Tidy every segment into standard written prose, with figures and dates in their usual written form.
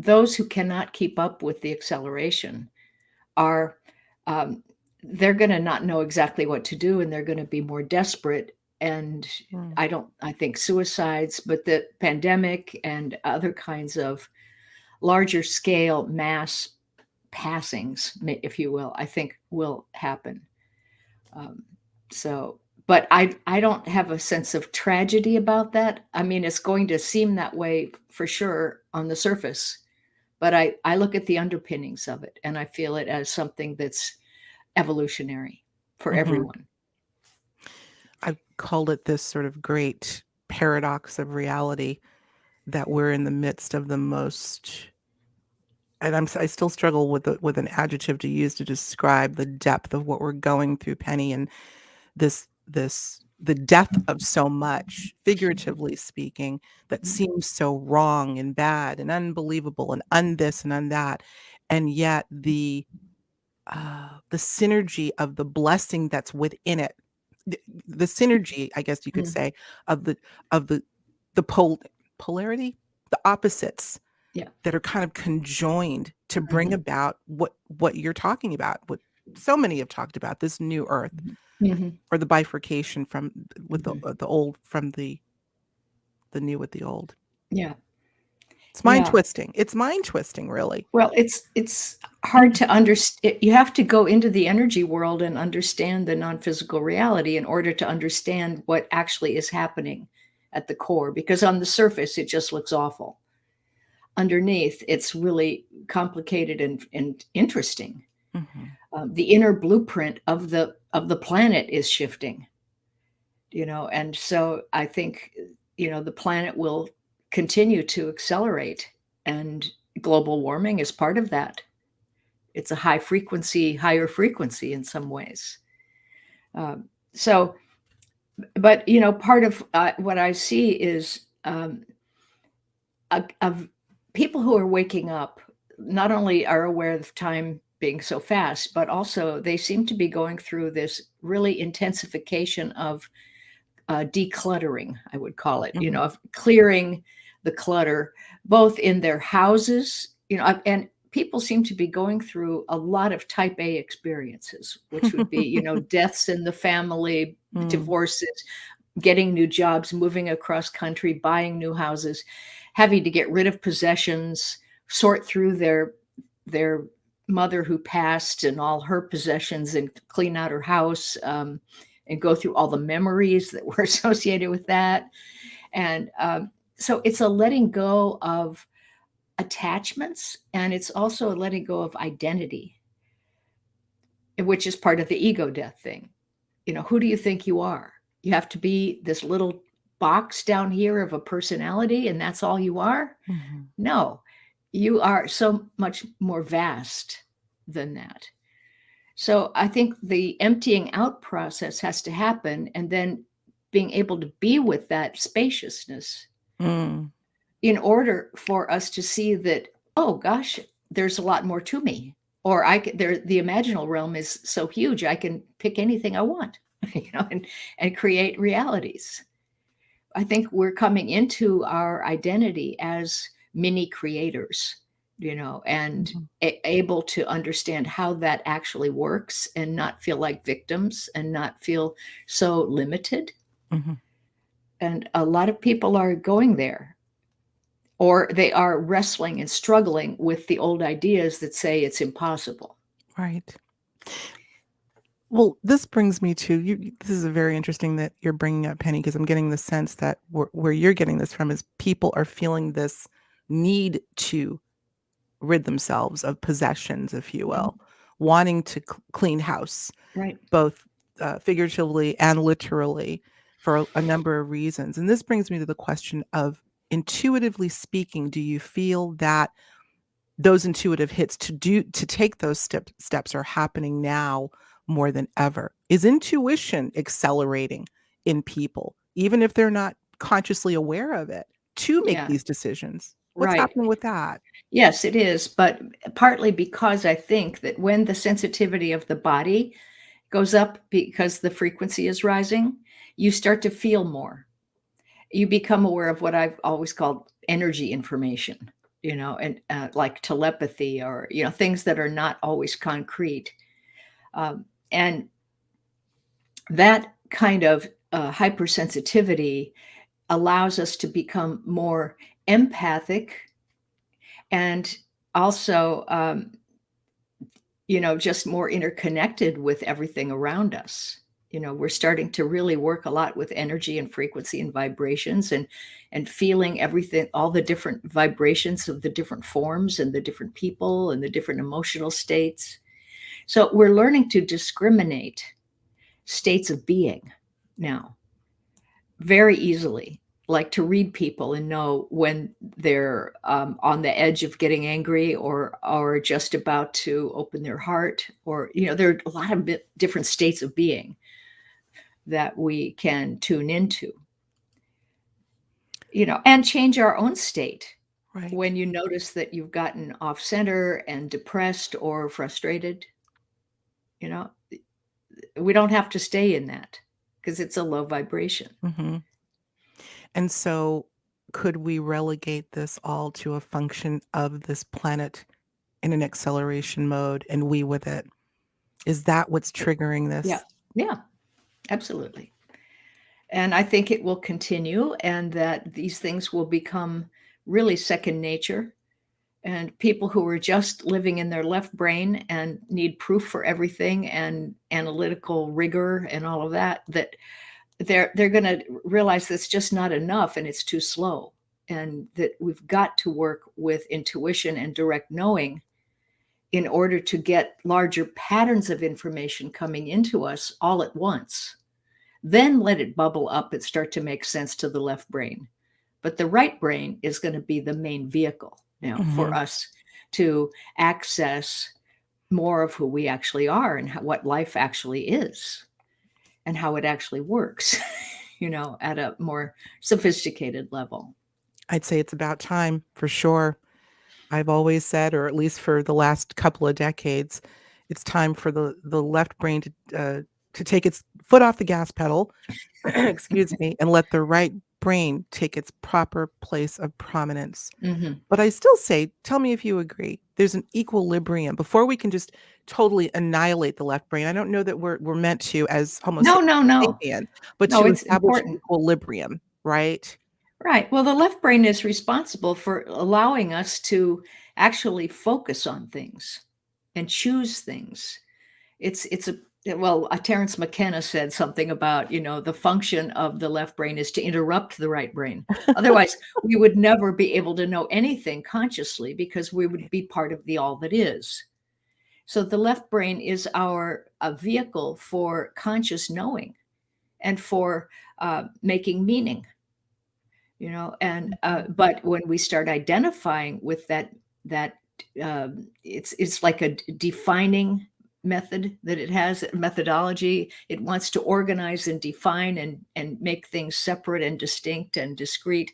those who cannot keep up with the acceleration are, um, they're going to not know exactly what to do, and they're going to be more desperate. And Mm. I think suicides, but the pandemic and other kinds of larger scale mass passings, if you will, I think will happen. Um, so, but I don't have a sense of tragedy about that. I mean, it's going to seem that way for sure on the surface, but I look at the underpinnings of it and I feel it as something that's evolutionary for Mhm. everyone. I've called it this sort of great paradox of reality that we're in the midst of the most, and I still struggle with an adjective to use to describe the depth of what we're going through, Penny, and the death of so much, figuratively speaking, that seems so wrong and bad and unbelievable and this and that, and yet the synergy of the blessing that's within it, the synergy, I guess you could Mm, say, of the polarity, the opposites yeah. that are kind of conjoined to bring Mhm, about what you're talking about, what so many have talked about, this new earth, mhm, mhm, or the bifurcation from with mhm. the old from the new with the old. Yeah. It's mind Yeah. twisting. It's mind twisting, really. Well, it's hard to understand. You have to go into the energy world and understand the non-physical reality in order to understand what actually is happening at the core, because on the surface it just looks awful. Underneath, it's really complicated and interesting. Mhm. The inner blueprint of the planet is shifting, and so I think, the planet will continue to accelerate, and global warming is part of that. It's a higher frequency in some ways. So, but part of what I see is of people who are waking up. Not only are aware of time being so fast, but also they seem to be going through this really intensification of decluttering, I would call it, Mhm. of clearing the clutter, both in their houses, and people seem to be going through a lot of type A experiences, which would be, deaths in the family, Mm. divorces, getting new jobs, moving across country, buying new houses, having to get rid of possessions, sort through their mother who passed and all her possessions and clean out her house, and go through all the memories that were associated with that. And so it's a letting go of attachments, and it's also a letting go of identity, which is part of the ego death thing. Who do you think you are? You have to be this little box down here of a personality, and that's all you are? Mhm. No, you are so much more vast than that. So I think the emptying out process has to happen, and then being able to be with that spaciousness Mm. in order for us to see that, oh gosh, there's a lot more to me. Or the imaginal realm is so huge, I can pick anything I want, and create realities. I think we're coming into our identity as mini creators, and Mhm. able to understand how that actually works and not feel like victims and not feel so limited. Mhm. And a lot of people are going there, or they are wrestling and struggling with the old ideas that say it's impossible. Right. Well, this brings me to this is a very interesting that you're bringing up, Penny, because I'm getting the sense that where you're getting this from is people are feeling this need to rid themselves of possessions, if you Mhm. will, wanting to clean house, Right. both figuratively and literally, for a number of reasons. And this brings me to the question of, intuitively speaking, do you feel that those intuitive hits to take those steps are happening now more than ever? Is intuition accelerating in people, even if they're not consciously aware of it, to make Yeah. these decisions? What's Right. happening with that? Yes, it is, but partly because I think that when the sensitivity of the body goes up because the frequency is rising, you start to feel more. You become aware of what I've always called energy information. and like telepathy, or things that are not always concrete. And that kind of hypersensitivity allows us to become more empathic, and also just more interconnected with everything around us. We're starting to really work a lot with energy and frequency and vibrations, and feeling everything, all the different vibrations of the different forms and the different people and the different emotional states. So we're learning to discriminate states of being now very easily, like to read people and know when they're on the edge of getting angry, or just about to open their heart, or there are a lot of different states of being that we can tune into, and change our own state Right. when you notice that you've gotten off center and depressed or frustrated. you know we don't have to stay in that, because it's a low vibration. Mhm. And so could we relegate this all to a function of this planet in an acceleration mode and we with it? Is that what's triggering Yeah, this? yeah, absolutely. And I think it will continue, and that these things will become really second nature. And people who are just living in their left brain and need proof for everything and analytical rigor and all of that, that they're going to realize that's just not enough, and it's too slow. And that we've got to work with intuition and direct knowing in order to get larger patterns of information coming into us all at once. Then let it bubble up and start to make sense to the left brain. But the right brain is going to be the main vehicle now for Mhm. us to access more of who we actually are, and what life actually is, and how it actually works, at a more sophisticated level. I'd say it's about time for sure. I've always said, or at least for the last couple of decades, it's time for the left brain to take its foot off the gas pedal, excuse me, and let the right brain take its proper place of prominence. Hmm. But I still say, tell me if you agree, there's an equilibrium before we can just totally annihilate the left brain. I don't know that we're meant to as Homo No, no, no. sapien, but No, to it's establish important. equilibrium, right? Right. Well, the left brain is responsible for allowing us to actually focus on things and choose things. It's a well, Terence McKenna said something about, the function of the left brain is to interrupt the right brain. Otherwise, we would never be able to know anything consciously, because we would be part of the all that is. So the left brain is our vehicle for conscious knowing, and for making meaning. And but when we start identifying with that it's like a defining method that it has, methodology. It wants to organize and define and make things separate and distinct and discrete.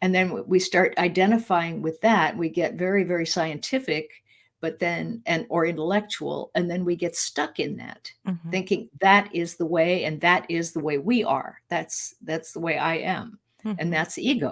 And then we start identifying with that, we get very, very scientific, but then or intellectual, and then we get stuck in that, Mhm. thinking that is the way, and that is the way we are. That's the way I am. And Mhm. that's ego.